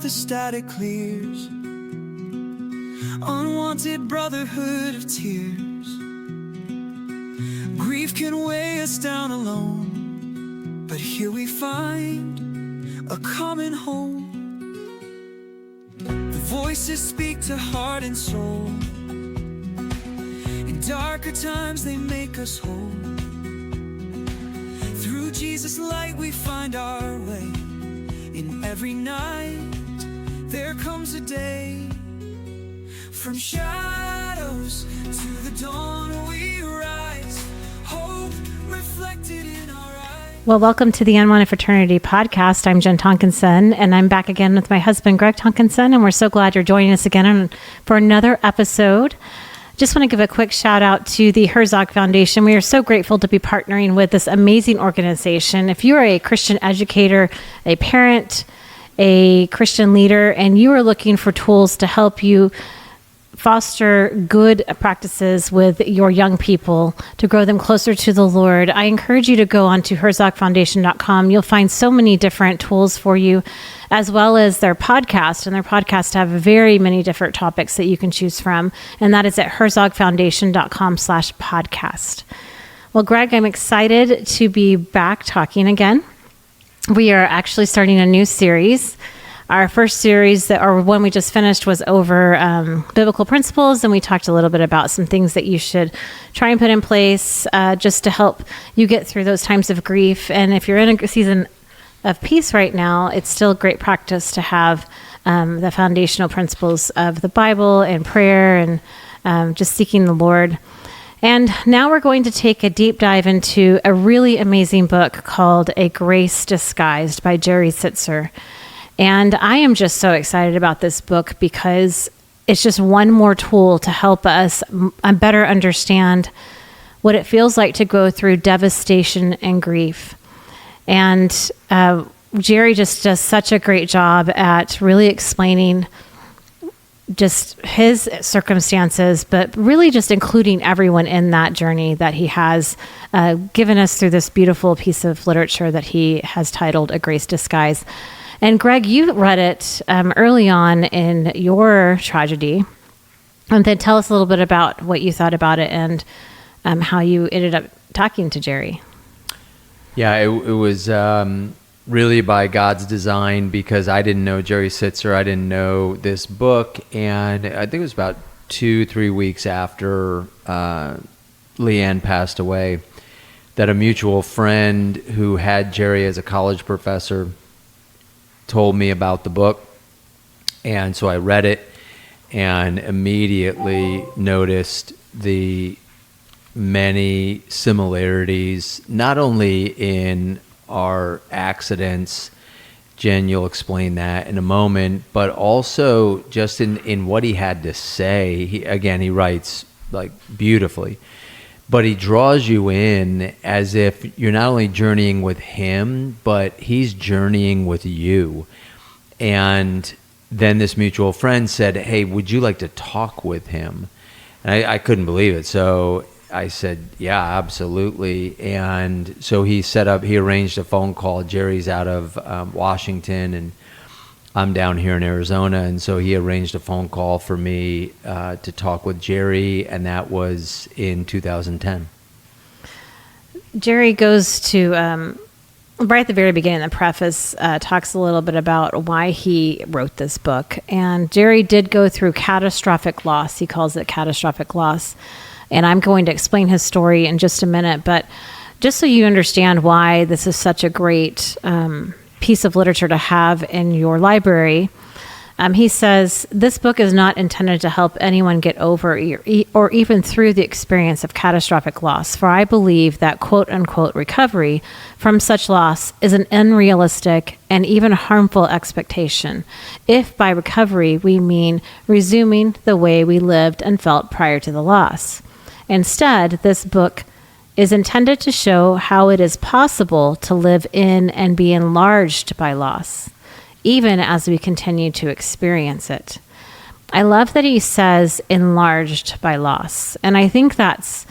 the static clears. Unwanted brotherhood of tears. Grief can weigh us down alone, but here we find a common home. The voices speak to heart and soul. In darker times they make us whole. Through Jesus' light we find our way. In every night there comes a day. From shadows to the dawn we rise. Hope reflected in our eyes. Well, welcome to the Unwanted Fraternity podcast. I'm Jen Tonkinson, and I'm back again with my husband, Greg Tonkinson, and we're so glad you're joining us again for another episode. Just want to give a quick shout out to the Herzog Foundation. We are so grateful to be partnering with this amazing organization. If you are a Christian educator, a parent, a Christian leader, and you are looking for tools to help you foster good practices with your young people to grow them closer to the Lord, I encourage you to go on to herzogfoundation.com. You'll find so many different tools for you, as well as their podcast. And their podcast have very many different topics that you can choose from. And that is at herzogfoundation.com/podcast. Well, Greg, I'm excited to be back talking again. We are actually starting a new series. Our first series, or one we just finished, was over biblical principles, and we talked a little bit about some things that you should try and put in place just to help you get through those times of grief. And if you're in a season of peace right now, it's still great practice to have the foundational principles of the Bible and prayer and just seeking the Lord. And now we're going to take a deep dive into a really amazing book called A Grace Disguised by Jerry Sittser. And I am just so excited about this book because it's just one more tool to help us better understand what it feels like to go through devastation and grief. And Jerry just does such a great job at really explaining just his circumstances, but really just including everyone in that journey that he has given us through this beautiful piece of literature that he has titled A Grace Disguised. And Greg, you read it early on in your tragedy. And then tell us a little bit about what you thought about it and how you ended up talking to Jerry. Yeah, it was really by God's design, because I didn't know Jerry Sittser. I didn't know this book. And I think it was about 2-3 weeks after Leanne passed away that a mutual friend who had Jerry as a college professor told me about the book. And so I read it and immediately noticed the many similarities, not only in our accidents, Jen, you'll explain that in a moment, but also just in what he had to say. He writes like beautifully, but he draws you in as if you're not only journeying with him, but he's journeying with you. And then this mutual friend said, "Hey, would you like to talk with him?" And I couldn't believe it. So I said, "Yeah, absolutely." And so he arranged a phone call. Jerry's out of Washington, and I'm down here in Arizona. And so he arranged a phone call for me to talk with Jerry, and that was in 2010. Jerry goes to, right at the very beginning, the preface talks a little bit about why he wrote this book. And Jerry did go through catastrophic loss. He calls it catastrophic loss. And I'm going to explain his story in just a minute. But just so you understand why this is such a great piece of literature to have in your library, he says, this book is not intended to help anyone get over or even through the experience of catastrophic loss, for I believe that quote-unquote recovery from such loss is an unrealistic and even harmful expectation, if by recovery we mean resuming the way we lived and felt prior to the loss. Instead, this book is intended to show how it is possible to live in and be enlarged by loss, even as we continue to experience it. I love that he says enlarged by loss. And I think that's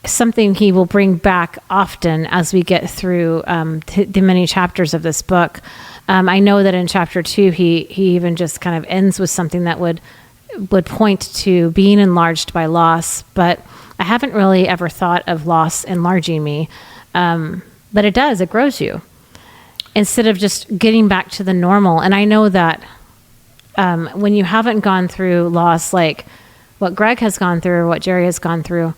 something he will bring back often as we get through the many chapters of this book. I know that in chapter 2, he even just kind of ends with something that would point to being enlarged by loss, but I haven't really ever thought of loss enlarging me. But it does, it grows you. Instead of just getting back to the normal. And I know that when you haven't gone through loss like what Greg has gone through or what Jerry has gone through,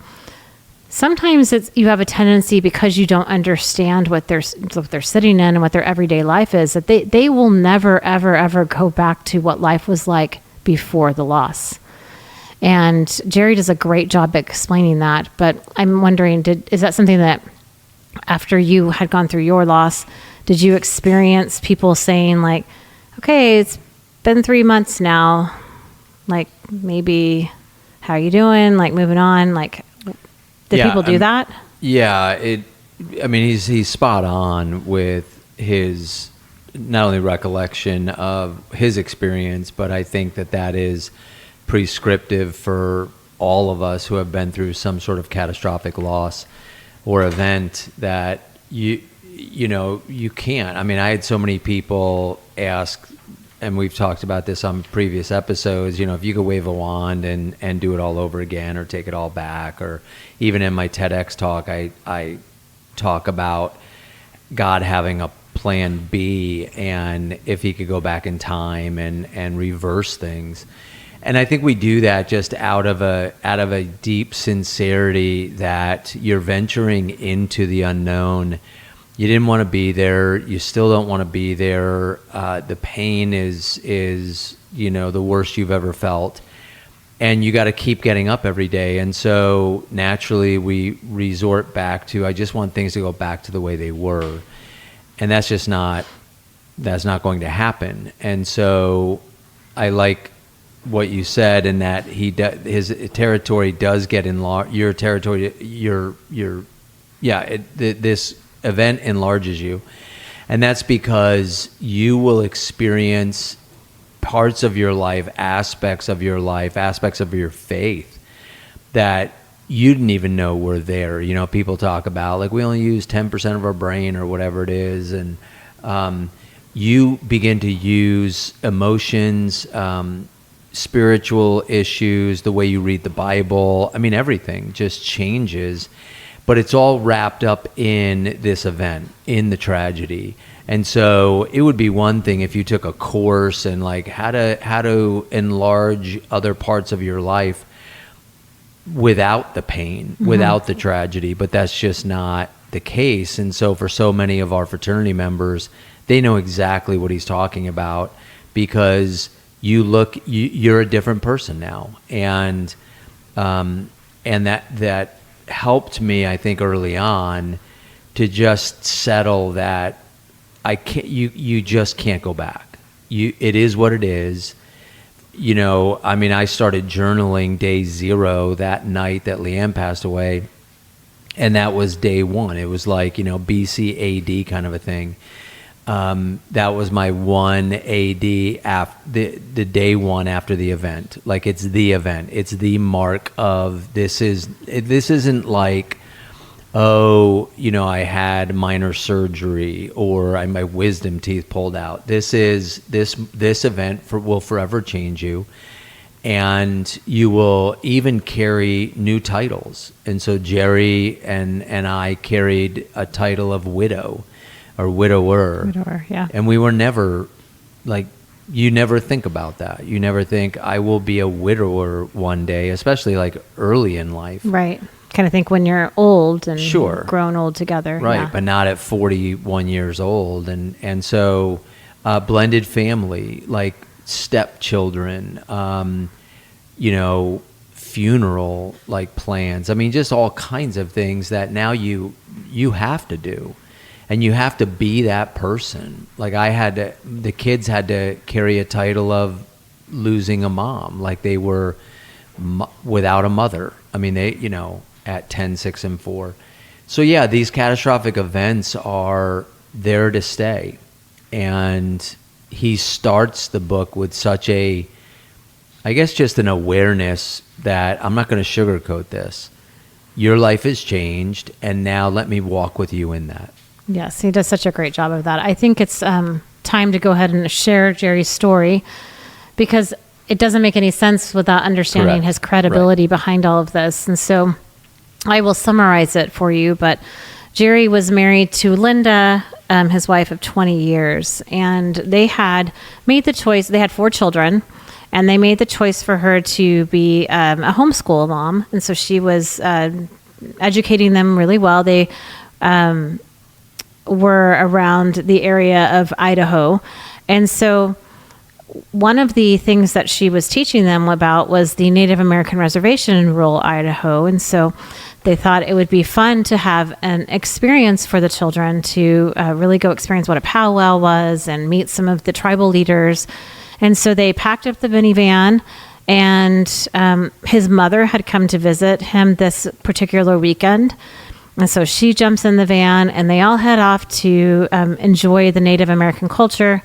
sometimes you have a tendency, because you don't understand what they're sitting in and what their everyday life is, that they will never, ever, ever go back to what life was like before the loss. And Jerry does a great job explaining that. But I'm wondering, is that something that after you had gone through your loss, did you experience people saying like, okay, it's been 3 months now, like maybe how are you doing? Like moving on, like did people do that? Yeah, he's spot on with his not only recollection of his experience, but I think that is prescriptive for all of us who have been through some sort of catastrophic loss or event that you can't. I mean, I had so many people ask, and we've talked about this on previous episodes, if you could wave a wand and do it all over again or take it all back, or even in my TEDx talk, I talk about God having a plan B, and if he could go back in time and reverse things. And I think we do that just out of a deep sincerity that you're venturing into the unknown. You didn't want to be there. You still don't want to be there. The pain is the worst you've ever felt. And you got to keep getting up every day. And so naturally we resort back to, I just want things to go back to the way they were. And that's not going to happen. And so I like what you said, in that his territory does get enlarged. Your territory, this event enlarges you, and that's because you will experience parts of your life, aspects of your faith that you didn't even know were there. People talk about like we only use 10% of our brain or whatever it is, and you begin to use emotions, spiritual issues, the way you read the Bible. I mean, everything just changes, but it's all wrapped up in this event, in the tragedy. And so it would be one thing if you took a course and like how to enlarge other parts of your life without the pain, without the tragedy, but that's just not the case. And so for so many of our fraternity members, they know exactly what he's talking about, because you're a different person now. And that helped me, I think, early on to just settle that you just can't go back. It is what it is. I started journaling day 0 that night that Leanne passed away. And that was day 1. It was like, BC AD kind of a thing. That was my 1 AD the day 1 after the event. Like, it's the event. It's the mark of this isn't like, I had minor surgery or my wisdom teeth pulled out. This event will forever change you. And you will even carry new titles. And so Jerry and I carried a title of widow or widower. Widower, yeah. And we were never, like, you never think about that. You never think, I will be a widower one day, especially like early in life. Right. Kind of think when you're old and sure, grown old together. Right, yeah. But not at 41 years old. And so blended family, like stepchildren, funeral like plans. I mean, just all kinds of things that now you have to do. And you have to be that person. Like the kids had to carry a title of losing a mom, like they were without a mother. I mean, they, at 10, 6, and 4. So yeah, these catastrophic events are there to stay. And he starts the book with such just an awareness that I'm not going to sugarcoat this. your life has changed, and now let me walk with you in that. Yes, he does such a great job of that. I think it's time to go ahead and share Jerry's story, because it doesn't make any sense without understanding Correct. his credibility Right. behind all of this. And so I will summarize it for you. But Jerry was married to Linda, his wife of 20 years, and they had made the choice. They had 4 children, and they made the choice for her to be a homeschool mom. And so she was educating them really well. They were around the area of Idaho. And so one of the things that she was teaching them about was the Native American reservation in rural Idaho. And so they thought it would be fun to have an experience for the children to really go experience what a powwow was and meet some of the tribal leaders. And so they packed up the minivan, and his mother had come to visit him this particular weekend. And so she jumps in the van, and they all head off to enjoy the Native American culture.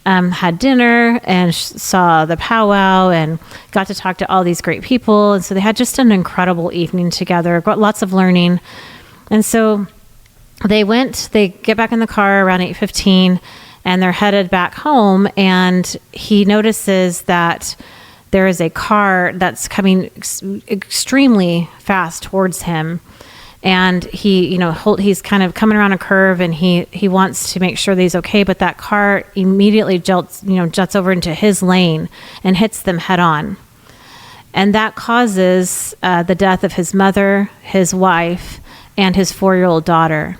Had dinner and saw the powwow and got to talk to all these great people. And so they had just an incredible evening together, got lots of learning. And so they get back in the car around 8:15, and they're headed back home. And he notices that there is a car that's coming extremely fast towards him. And he's kind of coming around a curve, and he wants to make sure that he's okay. But that car immediately juts over into his lane and hits them head on. And that causes the death of his mother, his wife, and his 4-year-old daughter.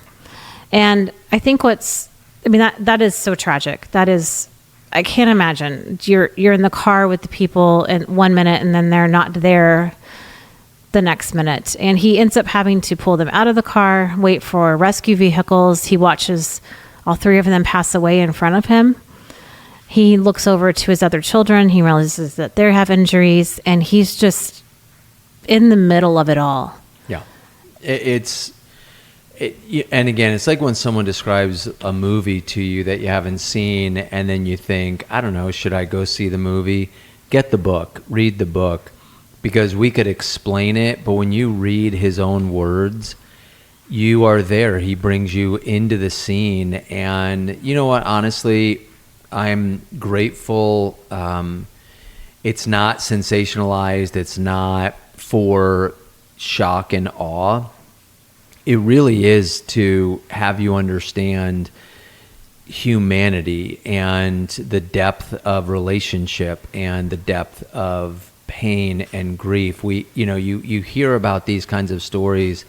And I think that is so tragic. That is, I can't imagine. You're in the car with the people in 1 minute, and then they're not there the next minute. And he ends up having to pull them out of the car, wait for rescue vehicles. He watches all 3 of them pass away in front of him. He looks over to his other children. He realizes that they have injuries, and he's just in the middle of it all. Yeah. And again, it's like when someone describes a movie to you that you haven't seen, and then you think, I don't know, should I go see the movie? Get the book, read the book. Because we could explain it, but when you read his own words, you are there. He brings you into the scene. And you know what? Honestly, I'm grateful. It's not sensationalized. It's not for shock and awe. It really is to have you understand humanity and the depth of relationship and the depth of pain and grief. You hear about these kinds of stories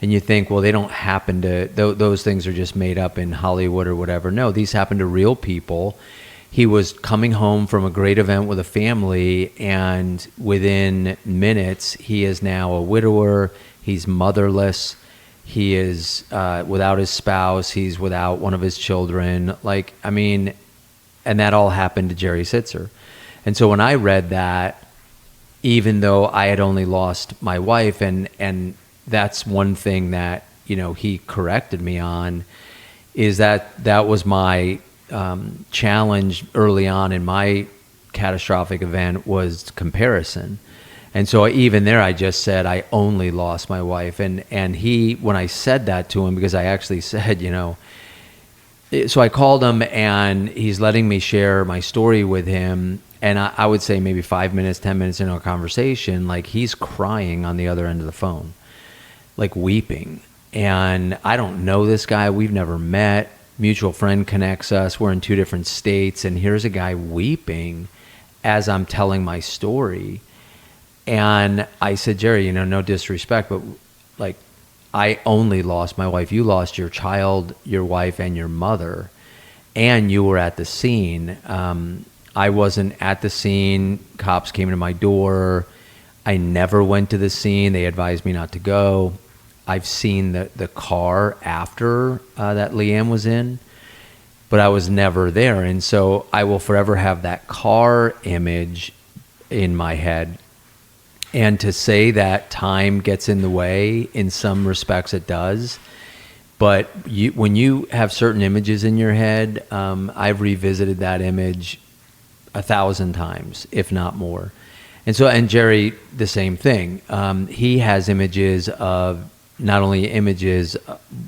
and you think, well, they don't happen to, those things are just made up in Hollywood or whatever. No, these happen to real people. He was coming home from a great event with a family, and within minutes, he is now a widower. He's motherless. He is without his spouse. He's without one of his children. And that all happened to Jerry Sittser. And so when I read that, even though I had only lost my wife, and that's one thing that, he corrected me on, is that was my challenge early on in my catastrophic event, was comparison. And so even there, I just said, I only lost my wife. And he, when I said that to him, because I actually said, so I called him, and he's letting me share my story with him. And I would say maybe 5 minutes, 10 minutes into our conversation, he's crying on the other end of the phone, weeping. And I don't know this guy. We've never met. Mutual friend connects us. We're in 2 different states. And here's a guy weeping as I'm telling my story. And I said, Jerry, no disrespect, but I only lost my wife. You lost your child, your wife, and your mother. And you were at the scene. I wasn't at the scene. Cops came to my door. I never went to the scene. They advised me not to go. I've seen the car after that Leanne was in, but I was never there. And so I will forever have that car image in my head. And to say that time gets in the way, in some respects it does. But when you have certain images in your head, I've revisited that image 1,000 times, if not more. And Jerry, the same thing. He has images of, not only images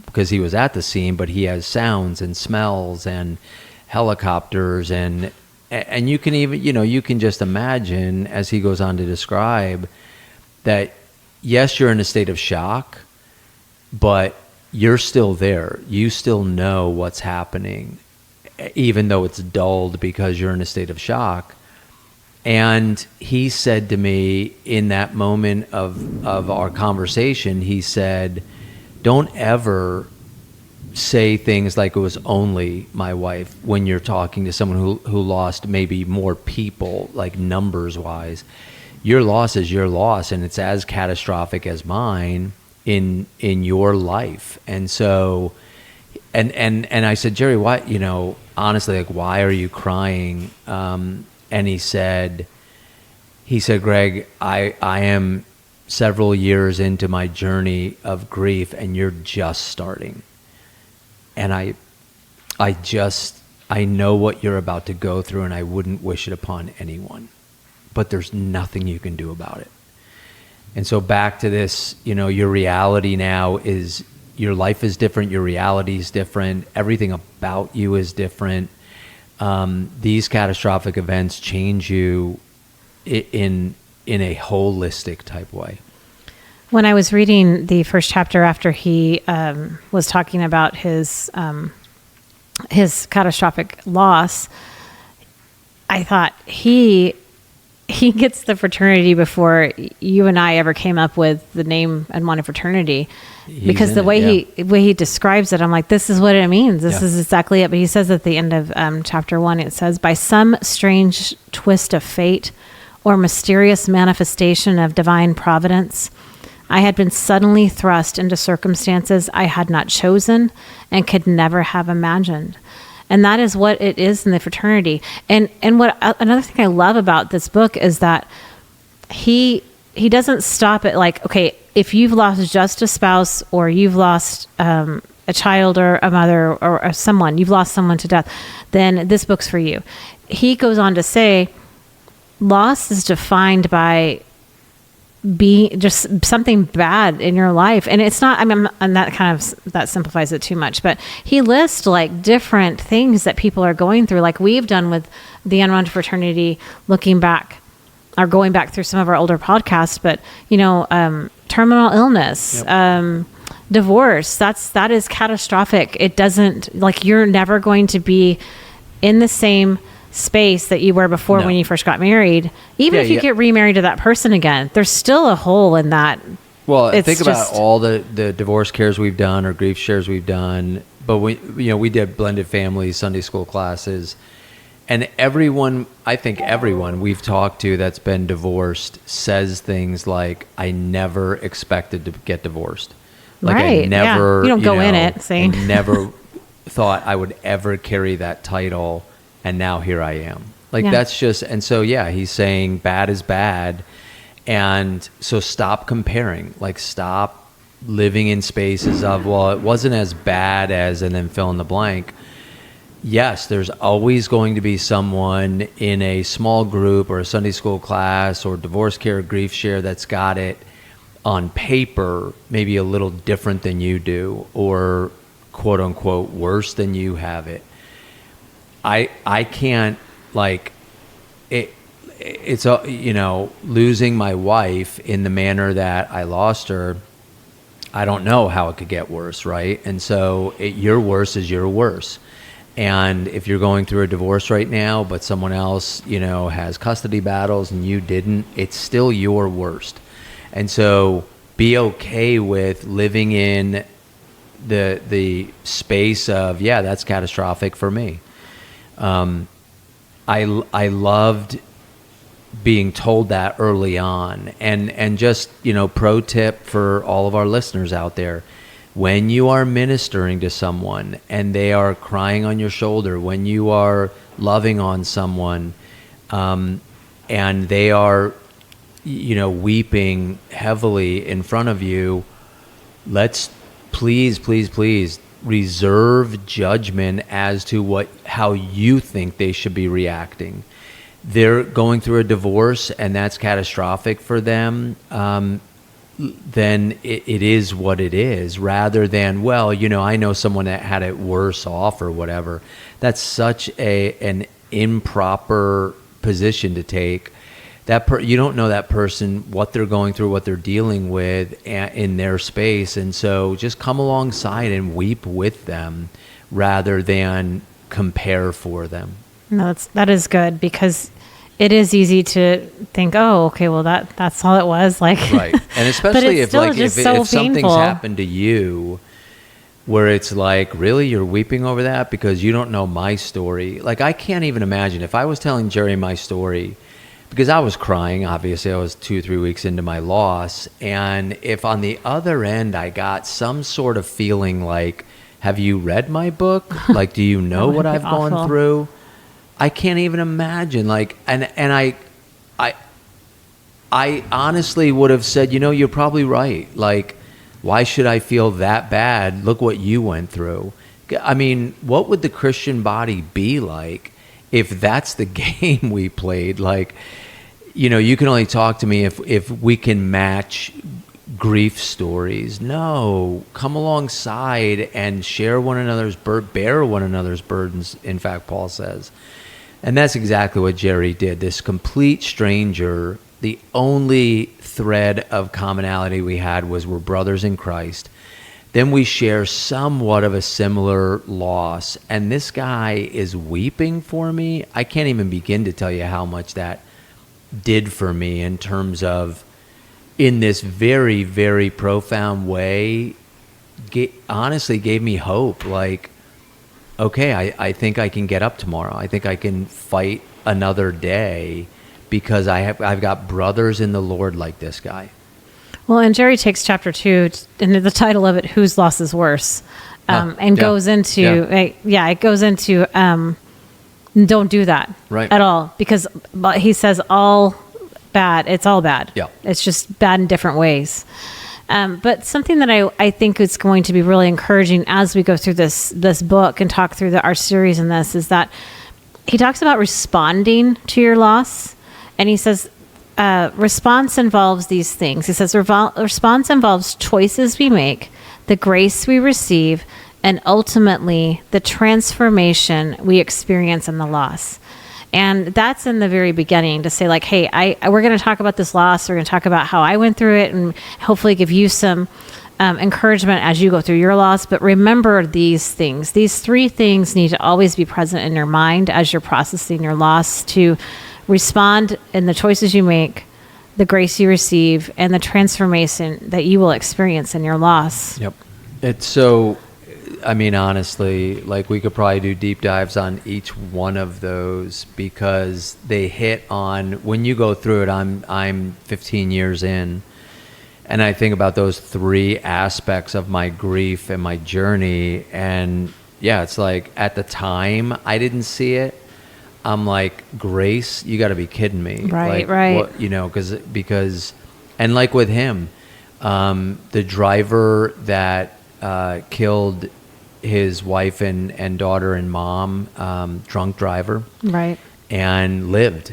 because he was at the scene, but he has sounds and smells and helicopters and you can even, you can just imagine, as he goes on to describe, that yes, you're in a state of shock, but you're still there. You still know what's happening, even though it's dulled because you're in a state of shock. And he said to me in that moment of our conversation, he said, don't ever say things like it was only my wife when you're talking to someone who lost maybe more people, like numbers wise. Your loss is your loss, and it's as catastrophic as mine in your life. And so, and I said, Jerry, why, honestly, like, why are you crying? And he said, Greg, I am several years into my journey of grief, and you're just starting. And I know what you're about to go through, and I wouldn't wish it upon anyone. But there's nothing you can do about it. And so back to this, your reality now is, your life is different, your reality is different, everything about you is different. These catastrophic events change you in a holistic type way. When I was reading the first chapter after he was talking about his catastrophic loss, I thought he gets the fraternity before you and I ever came up with the name Unwanted Fraternity. Because the way he describes it, I'm like, this is what it means. This is exactly it. But he says at the end of chapter 1, it says, by some strange twist of fate or mysterious manifestation of divine providence, I had been suddenly thrust into circumstances I had not chosen and could never have imagined. And that is what it is in the fraternity. And what another thing I love about this book is that he doesn't stop at like, okay, if you've lost just a spouse, or you've lost a child or a mother or someone, you've lost someone to death, then this book's for you. He goes on to say, loss is defined by being just something bad in your life. And it's not, and that simplifies it too much, but he lists like different things that people are going through, like we've done with the Unwanted Fraternity, looking back or going back through some of our older podcasts, but terminal illness, divorce, that is catastrophic. It doesn't, like, you're never going to be in the same space that you were before when you first got married. Even if you get remarried to that person again, there's still a hole in that. Well, think about all the divorce cares we've done or grief shares we've done. But we did blended families, Sunday school classes, and I think everyone we've talked to that's been divorced says things like, I never expected to get divorced. Like, right. I never, you don't go in it saying, I never thought I would ever carry that title. And now here I am. That's just, and so, he's saying bad is bad. And so stop comparing, stop living in spaces of, well, it wasn't as bad as, and then fill in the blank. Yes, there's always going to be someone in a small group or a Sunday school class or divorce care or grief share that's got it on paper, maybe a little different than you do, or quote unquote worse than you have it. I can't, it's losing my wife in the manner that I lost her. I don't know how it could get worse, right? And so your worse is your worse. And if you're going through a divorce right now, but someone else, has custody battles and you didn't, it's still your worst. And so be okay with living in the space of, that's catastrophic for me. I loved being told that early on, and just, pro tip for all of our listeners out there, when you are ministering to someone and they are crying on your shoulder, when you are loving on someone, and they are, weeping heavily in front of you, let's please reserve judgment as to how you think they should be reacting. they're going through a divorce and that's catastrophic for them, then it is what it is, rather than, well, I know someone that had it worse off or whatever. That's such an improper position to take. You don't know that person, what they're going through, what they're dealing with in their space. And so just come alongside and weep with them rather than compare for them. No, that is good, because it is easy to think, oh, okay, well that's all it was, like. Right, and especially if something's happened to you, where it's like, really, you're weeping over that because you don't know my story. Like, I can't even imagine if I was telling Jerry my story, because I was crying. Obviously, I was 2 or 3 weeks into my loss, and if on the other end I got some sort of feeling like, have you read my book? Like, do you know what I've gone through? I can't even imagine. Like, and I honestly would have said, you're probably right. Like, why should I feel that bad? Look what you went through. I mean, what would the Christian body be like if that's the game we played? Like, you can only talk to me if we can match grief stories. No, come alongside and share one another's bear one another's burdens. In fact, Paul says. And that's exactly what Jerry did. This complete stranger, the only thread of commonality we had was we're brothers in Christ. Then we share somewhat of a similar loss. And this guy is weeping for me. I can't even begin to tell you how much that did for me in terms of, in this very, very profound way, honestly gave me hope. Like, okay, I think I can get up tomorrow. I think I can fight another day because I've got brothers in the Lord like this guy. Well, and Jerry takes chapter 2, and the title of it, "Whose Loss is Worse," goes into, it goes into, don't do that at all, because he says all bad. It's all bad. Yeah. It's just bad in different ways. But something that I think is going to be really encouraging as we go through this book and talk through our series in this is that he talks about responding to your loss. And he says, response involves these things. He says, response involves choices we make, the grace we receive, and ultimately the transformation we experience in the loss. And that's in the very beginning, to say like, hey, we're going to talk about this loss. We're going to talk about how I went through it and hopefully give you some encouragement as you go through your loss. But remember these things. These 3 things need to always be present in your mind as you're processing your loss, to respond in the choices you make, the grace you receive, and the transformation that you will experience in your loss. Yep. It's so... I mean, honestly, like, we could probably do deep dives on each one of those, because they hit on, when you go through it, I'm 15 years in, and I think about those 3 aspects of my grief and my journey. And yeah, it's like, at the time I didn't see it. I'm like, Grace, you got to be kidding me. Right. What, because, and like with him, the driver that killed his wife and daughter and mom, drunk driver, right, and lived,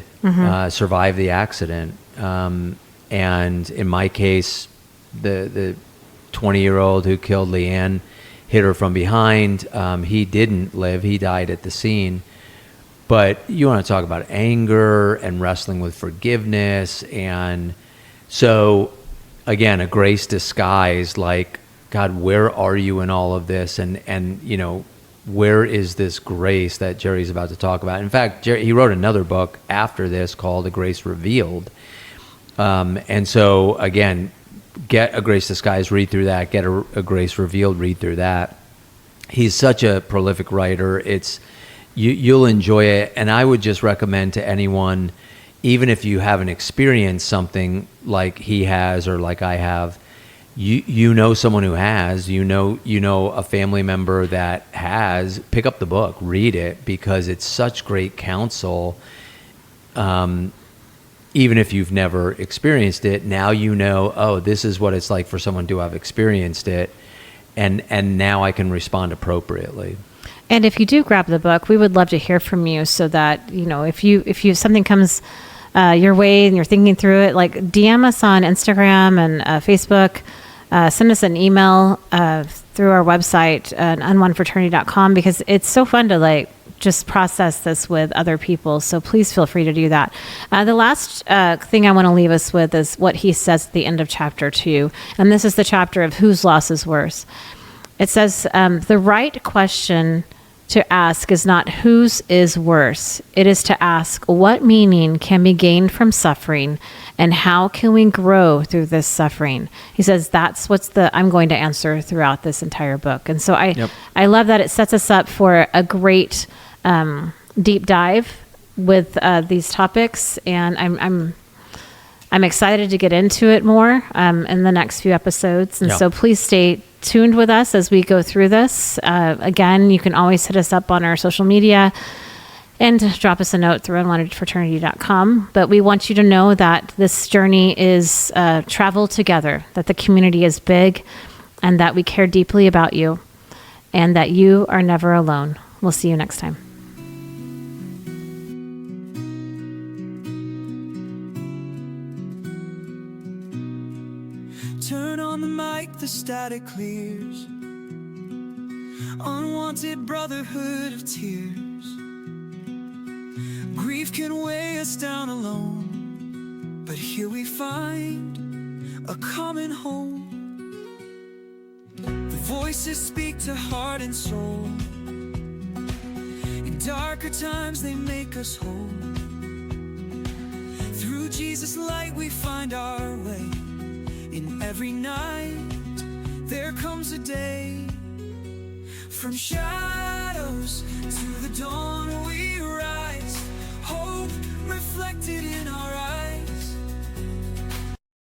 survived the accident. And in my case, the 20-year-old who killed Leanne hit her from behind. He didn't live; he died at the scene. But you want to talk about anger and wrestling with forgiveness, and so again, a grace disguised, like, God, where are you in all of this? And where is this grace that Jerry's about to talk about? In fact, he wrote another book after this called A Grace Revealed. And so, again, get A Grace Disguised, read through that. Get a Grace Revealed, read through that. He's such a prolific writer. You'll enjoy it. And I would just recommend to anyone, even if you haven't experienced something like he has or like I have, you know someone who has, you know a family member that has, pick up the book, read it, because it's such great counsel. Even if you've never experienced it, now oh, this is what it's like for someone to have experienced it, and now I can respond appropriately. And if you do grab the book, we would love to hear from you, so that, you know, if something comes your way and you're thinking through it, like DM us on Instagram and Facebook, send us an email through our website, unwantedfraternity.com, because it's so fun to like just process this with other people. So please feel free to do that. The last thing I want to leave us with is what he says at the end of chapter 2. And this is the chapter of whose loss is worse. It says, the right question to ask is not whose is worse. It is to ask what meaning can be gained from suffering, and how can we grow through this suffering? He says that's I'm going to answer throughout this entire book. And so I love that it sets us up for a great deep dive with these topics, and I'm excited to get into it more in the next few episodes. And so please stay tuned with us as we go through this. Again, you can always hit us up on our social media and drop us a note through unwantedfraternity.com. But we want you to know that this journey is travel together, that the community is big, and that we care deeply about you, and that you are never alone. We'll see you next time. Turn on the mic, the static clears. Unwanted brotherhood of tears. Grief can weigh us down alone, but here we find a common home. The voices speak to heart and soul. In darker times they make us whole. Through Jesus' light we find our way. In every night there comes a day. From shadows to the dawn we rise. Hope reflected in our eyes.